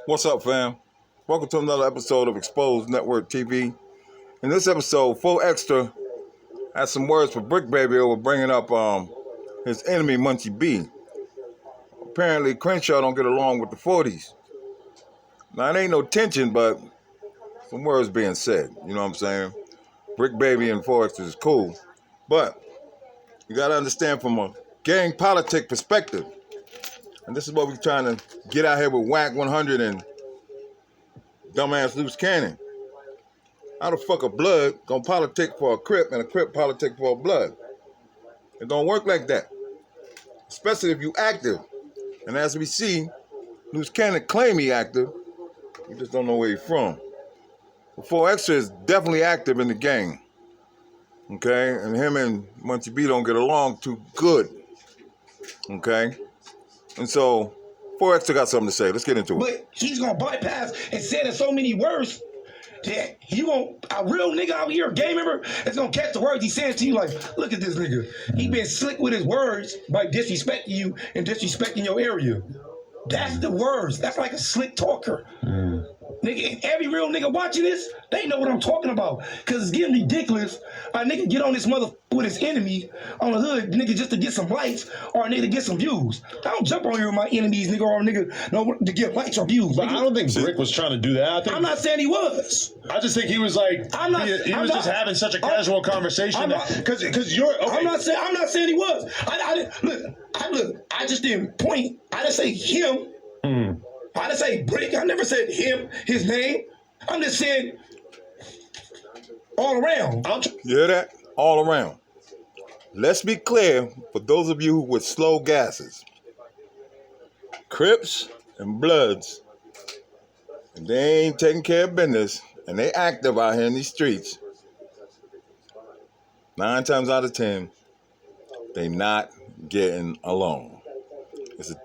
What's up, fam? Welcome to another episode of Exposed Network TV. In this episode, Full Extra has some words for Brick Baby over bringing up his enemy, Munchie B. Apparently, Crenshaw don't get along with the 40s. Now, it ain't no tension, but some words being said. You know what I'm saying? Brick Baby and Full Extra is cool. But you got to understand from a gang politic perspective. And this is what we're trying to get out here with Whack 100 and dumbass Loose Cannon. How the fuck a blood gonna politic for a Crip and a Crip politic for a blood? It don't work like that. Especially if you active. And as we see, Loose Cannon claim he active. We just don't know where he's from. But 4Extra is definitely active in the gang. Okay? And him and Munchie B don't get along too good. Okay? And so 4Extra got something to say. Let's get into it. But he's gonna bypass and say in so many words that you gonna a real nigga out here, a gang member, is gonna catch the words he's saying to you like, look at this nigga. He been slick with his words by disrespecting you and disrespecting your area. That's the words. That's like a slick talker. Nigga, and every real nigga watching this, they know what I'm talking about. Cause it's getting ridiculous. A nigga get on this mother with his enemy on the hood, nigga, just to get some likes or a nigga to get some views. I don't jump on here with my enemies, nigga, or a nigga no, to get likes or views. But nigga. I don't think Brick was trying to do that. I'm not saying he was. I just think he was like, he was just having such a casual conversation. Because you're, okay. I'm not saying he was. I just didn't point. I didn't say him. I didn't say Brick. I never said him, his name. I'm just saying all around. You hear that? All around. Let's be clear for those of you with slow gases. Crips and Bloods, and they ain't taking care of business, and they active out here in these streets. 9 times out of 10, they not getting along. It's a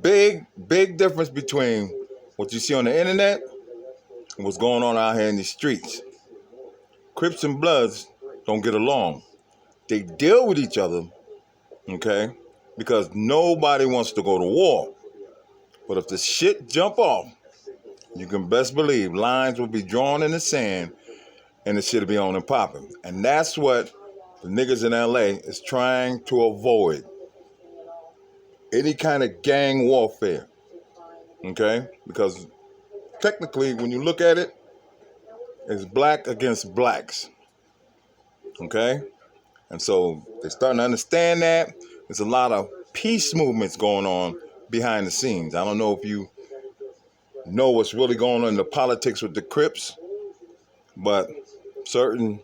big difference between what you see on the internet and what's going on out here in these streets. Crips and Bloods don't get along. They deal with each other, okay, because nobody wants to go to war. But if the shit jump off, you can best believe lines will be drawn in the sand and the shit will be on and popping. And that's what the niggas in LA is trying to avoid. Any kind of gang warfare, okay? Because technically, when you look at it, it's black against blacks, okay? And so they're starting to understand that. There's a lot of peace movements going on behind the scenes. I don't know if you know what's really going on in the politics with the Crips, but certain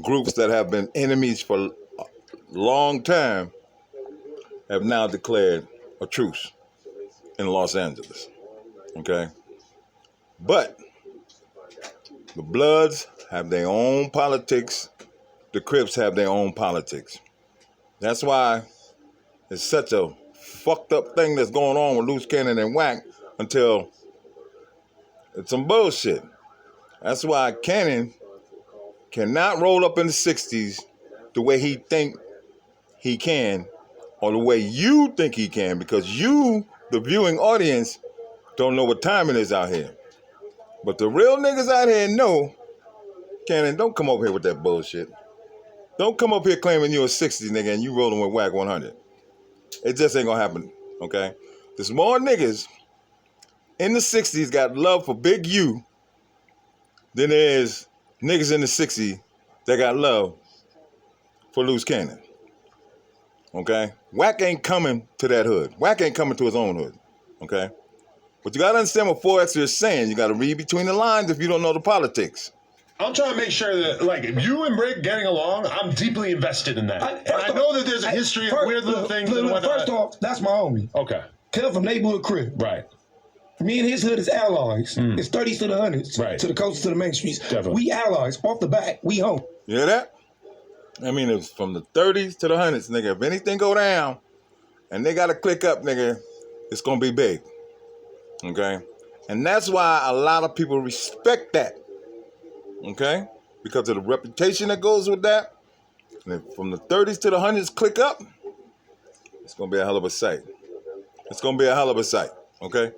groups that have been enemies for a long time have now declared a truce in Los Angeles, okay? But the Bloods have their own politics. The Crips have their own politics. That's why it's such a fucked up thing that's going on with Loose Cannon and Whack until it's some bullshit. That's why Cannon cannot roll up in the 60s the way he think he can or the way you think he can, because you, the viewing audience, don't know what time it is out here. But the real niggas out here know, Cannon, don't come up here with that bullshit. Don't come up here claiming you're a 60s nigga and you rolling with Whack 100. It just ain't gonna happen, okay? There's more niggas in the 60s got love for Big U than there is niggas in the 60s that got love for Loose Cannon. Okay? Whack ain't coming to that hood. Whack ain't coming to his own hood. Okay? But you gotta understand what 4Extra is saying. You gotta read between the lines if you don't know the politics. I'm trying to make sure that, like, if you and Brick getting along, I'm deeply invested in that. I know that there's a history of weird little things and whatnot. First off, that's my homie. Okay. Tell from neighborhood crib. Right. Me and his hood is allies. It's 30s to the 100s, right, to the coasts to the main streets. Definitely. We allies. Off the back, we home. You hear that? I mean, it's from the 30s to the 100s, nigga. If anything go down and they got to click up, nigga, it's going to be big. Okay? And that's why a lot of people respect that. Okay? Because of the reputation that goes with that. And if from the 30s to the 100s click up, it's going to be a hell of a sight. It's going to be a hell of a sight. Okay?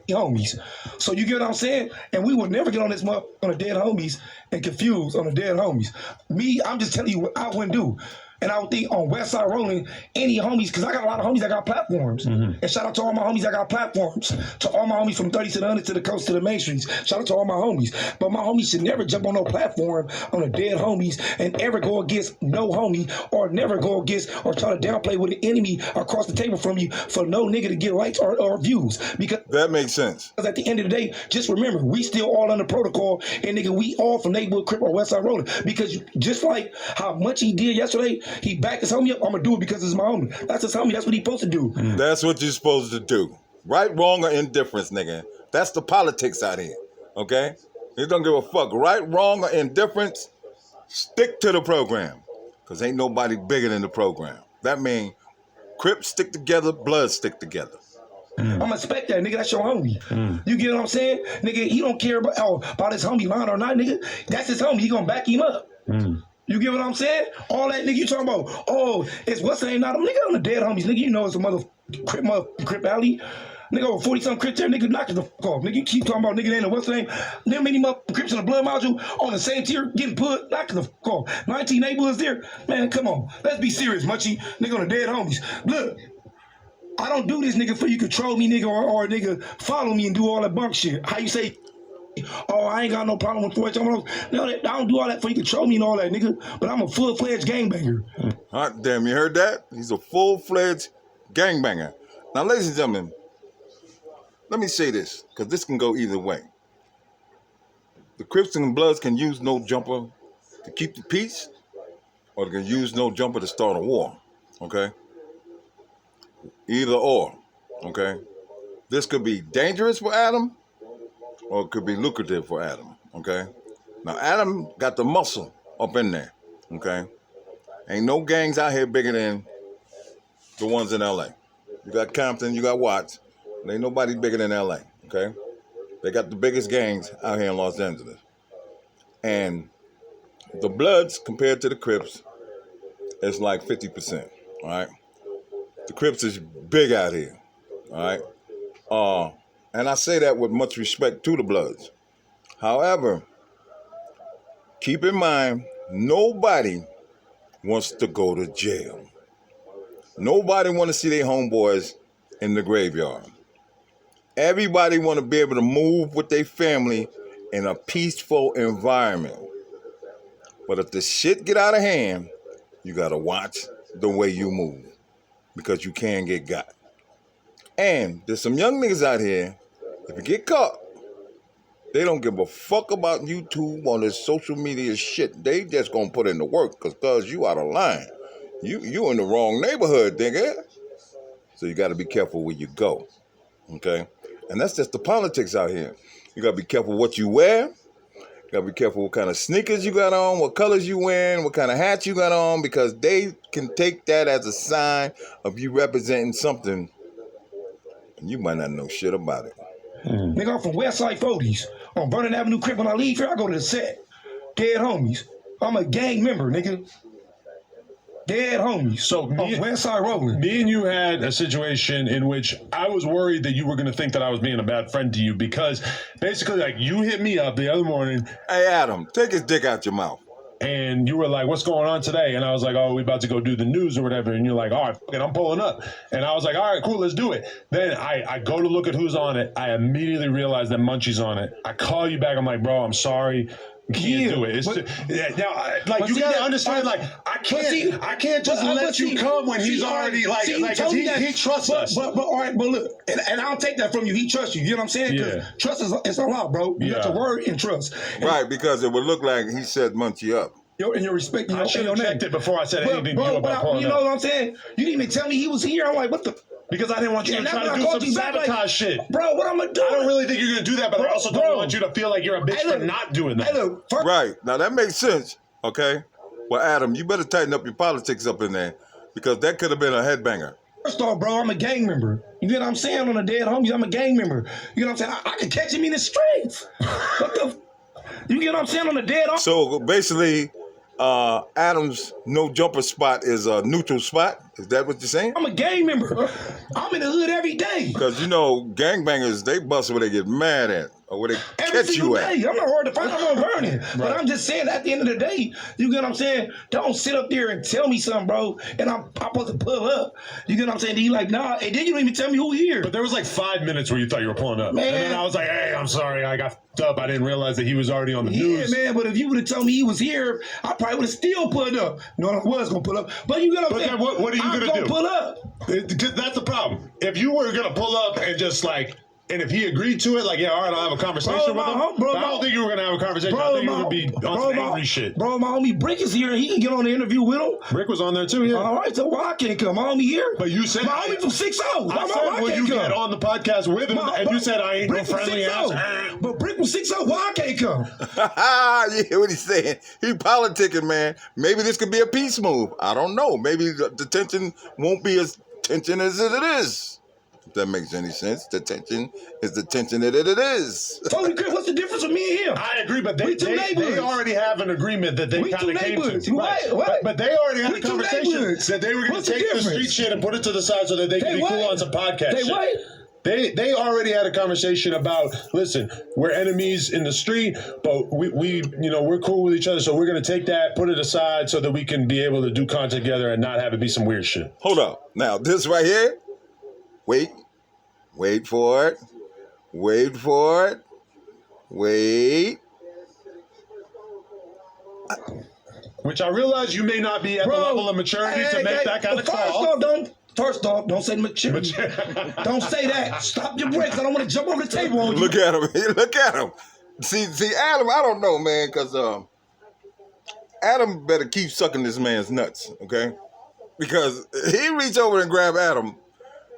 homies. So you get what I'm saying? And we would never get on this on the dead homies and confused on the dead homies. Me, I'm just telling you what I wouldn't do. And I would think on Westside Rolling, any homies, because I got a lot of homies that got platforms. And shout out to all my homies that got platforms. To all my homies from 30 to the 100 to the coast to the main streets. Shout out to all my homies. But my homies should never jump on no platform on the dead homies and ever go against no homie or never go against or try to downplay with an enemy across the table from you for no nigga to get likes or views. Because that makes sense. At the end of the day, just remember, we still all under protocol and nigga, we all from neighborhood Crip or Westside Rolling. Because just like how much he did yesterday, he backed his homie up. I'm gonna do it because it's my homie. That's his homie. That's what he's supposed to do. That's what you're supposed to do. Right, wrong, or indifference, nigga. That's the politics out here. Okay? You don't give a fuck. Right, wrong, or indifference. Stick to the program. Cause ain't nobody bigger than the program. That means Crips stick together, Bloods stick together. I'm gonna expect that, nigga. That's your homie. You get what I'm saying? Nigga, he don't care about his homie lying or not, nigga. That's his homie. He gonna back him up. You get what I'm saying? All that nigga you talking about, oh, it's what's the name now? Them nigga on the dead homies, nigga. You know it's a Crip alley. Nigga over 40-something Crips there, nigga, knock it the fuck off. Nigga, you keep talking about nigga ain't no what's the name? Them many Crips in the blood module on the same tier getting put, knock it the fuck off. 19 neighborhoods there. Man, come on. Let's be serious, Munchie. Nigga on the dead homies. Look. I don't do this, nigga, for you control me, nigga, or nigga follow me and do all that bunk shit. How you say, oh, I ain't got no problem with 40. No, I don't do all that for you control me and all that, nigga. But I'm a full-fledged gangbanger. Hot damn, you heard that? He's a full-fledged gangbanger. Now, ladies and gentlemen, let me say this, because this can go either way. The Crips and Bloods can use no jumper to keep the peace, or they can use no jumper to start a war, okay? Either or, okay? This could be dangerous for Adam, or it could be lucrative for Adam, okay? Now, Adam got the muscle up in there, okay? Ain't no gangs out here bigger than the ones in L.A. You got Compton, you got Watts, but ain't nobody bigger than L.A., okay? They got the biggest gangs out here in Los Angeles. And the Bloods, compared to the Crips, is like 50%, all right? The Crips is big out here, all right? And I say that with much respect to the Bloods. However, keep in mind, nobody wants to go to jail. Nobody want to see their homeboys in the graveyard. Everybody want to be able to move with their family in a peaceful environment. But if the shit get out of hand, you got to watch the way you move, because you can get got. And there's some young niggas out here, if you get caught, they don't give a fuck about YouTube or this social media shit. They just gonna put in the work because you out of line. You in the wrong neighborhood, nigga. So you gotta be careful where you go, okay? And that's just the politics out here. You gotta be careful what you wear. You gotta be careful what kind of sneakers you got on, what colors you wearing, what kind of hat you got on, because they can take that as a sign of you representing something, and you might not know shit about it. Nigga, I'm from Westside 40s. On Vernon Avenue Crip, when I leave here, I go to the set. Dead homies. I'm a gang member, nigga. Dead homies. So Westside Rolling. Me and you had a situation in which I was worried that you were going to think that I was being a bad friend to you, because basically, like, you hit me up the other morning. Hey, Adam, take his dick out your mouth. And you were like, what's going on today? And I was like, oh, we about to go do the news or whatever. And you're like, all right, and I'm pulling up. And I was like, all right, cool, let's do it. Then I go to look at who's on it. I immediately realize that Munchie's on it. I call you back. I'm like, bro, I'm sorry. We can't do it. It's now, you gotta understand, like, I can't just let you come when he's already like he trusts us. But all right, but look, and I don't take that from you. He trusts you. You know what I'm saying? Because trust is a lot, bro. You got the word and trust. Right, because it would look like he set Munchie up. And you're respecting I should have checked it before I said anything to you about pulling you know what I'm saying? You didn't even tell me he was here. I'm like, what the? Because I didn't want you to try to do some sabotage shit. Bro, what I'm going to do? I don't really think you're going to do that, but I also don't want you to feel like you're a bitch for not doing that. Right. Now, that makes sense, okay? Well, Adam, you better tighten up your politics up in there, because that could have been a headbanger. First off, bro, I'm a gang member. You get what I'm saying? On the dead homies, I'm a gang member. You know what I'm saying? I can catch him in the streets. What the? You get what I'm saying? On the dead homies. So, basically, Adam's no jumper spot is a neutral spot. Is that what you're saying? I'm a gang member. I'm in the hood every day. Because you know, gangbangers, they bust where they get mad at or where they Every catch single you at. day. I'm not hard to find. I'm gonna burn it. But I'm just saying, at the end of the day, you get what I'm saying? Don't sit up there and tell me something, bro, and I'm supposed to pull up. You get what I'm saying? Then you like, nah, and then you don't even tell me who here. But there was like 5 minutes where you thought you were pulling up. Man. And then I was like, hey, I'm sorry, I got f***ed up. I didn't realize that he was already on the news. Yeah, man, but if you would have told me he was here, I probably would have still pulled up. No, I was going to pull up. But you get what I'm saying? Then what are you I'm going to do? pull up. Because that's the problem. If you were going to pull up and just like, and if he agreed to it, like, yeah, all right, I'll have a conversation with him. But I don't think you were going to have a conversation. I think you would be on some angry shit. Bro, my homie Brick is here, and he can get on the interview with him. Brick was on there too, yeah. All right, so why I can't come? My homie here. But you said... My homie from 6-0. I said, will you get on the podcast with him? And you said, I ain't no friendly ass. But Brick was 6-0. Why I can't come? You hear what he's saying? He politicking, man. Maybe this could be a peace move. I don't know. Maybe the tension won't be as tension as it is. If that makes any sense. The tension is the tension that it is. Holy crap, what's the difference with me and him? I agree, but they already have an agreement that they kind of came to. Right. But they already had a conversation that they were going to take the street shit and put it to the side so that they could be cool on some podcast shit. They already had a conversation about, listen, we're enemies in the street, but we're cool with each other, so we're going to take that, put it aside so that we can be able to do content together and not have it be some weird shit. Hold up. Now, this right here, wait for it. Which I realize you may not be at the level of maturity to make that kind of call. First off, don't say maturity. Don't say that. Stop your brakes. I don't want to jump over the table on you. Look at him. Look at him. See, Adam, I don't know, man, because Adam better keep sucking this man's nuts, okay? Because he reach over and grab Adam,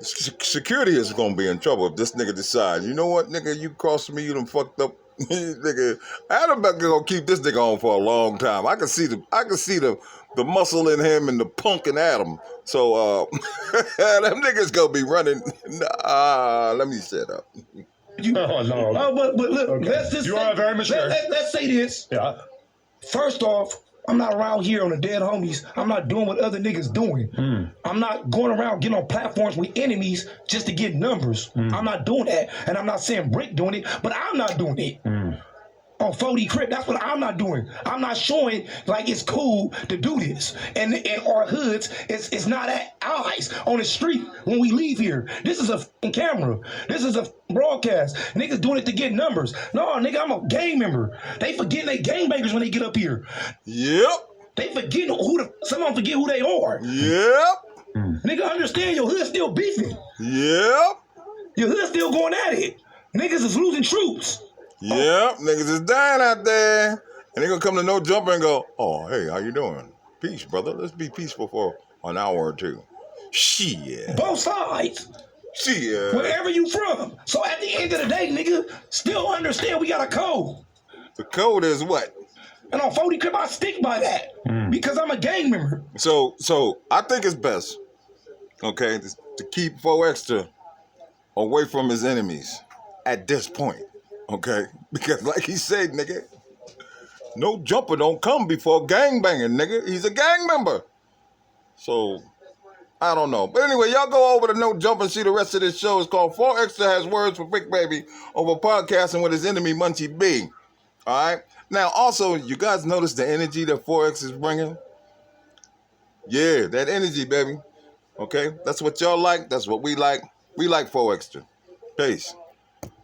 security is going to be in trouble if this nigga decides, you know what, nigga, you crossed me, you done fucked up. Nigga, Adam better gonna keep this nigga on for a long time. I can see the muscle in him and the punk in Adam. So them niggas gonna be running. Let me shut up. But look, okay. Let's just you are very mature. Let's say this. Yeah. First off, I'm not around here on the dead homies. I'm not doing what other niggas doing. I'm not going around getting on platforms with enemies just to get numbers. I'm not doing that. And I'm not saying Brick doing it, but I'm not doing it. On 40 Crip, that's what I'm not doing. I'm not showing like it's cool to do this. And in our hoods, it's not at eyes on the street when we leave here. This is a f***ing camera. This is a broadcast. Niggas doing it to get numbers. No, nigga, I'm a gang member. They forgetting they gangbangers when they get up here. Yep. They forgetting some of them forget who they are. Yep. Nigga, understand your hood still beefing. Yep. Your hood still going at it. Niggas is losing troops. Yep, niggas is dying out there. And they gonna come to No Jumper and go, oh, hey, how you doing? Peace, brother. Let's be peaceful for an hour or two. Shit. Both sides. Shit. Wherever you from. So at the end of the day, nigga, still understand we got a code. The code is what? And on 40 Crip, I stick by that. Because I'm a gang member. So I think it's best, okay, to keep 4Extra away from his enemies at this point. Okay, because like he said, nigga, No Jumper don't come before gangbanging, nigga. He's a gang member. So, I don't know. But anyway, y'all go over to No Jumper and see the rest of this show. It's called 4Extra Has Words for Brick Baby over podcasting with his enemy, Munchie B. All right? Now, also, you guys notice the energy that 4X is bringing? Yeah, that energy, baby. Okay? That's what y'all like. That's what we like. We like 4Extra. Peace.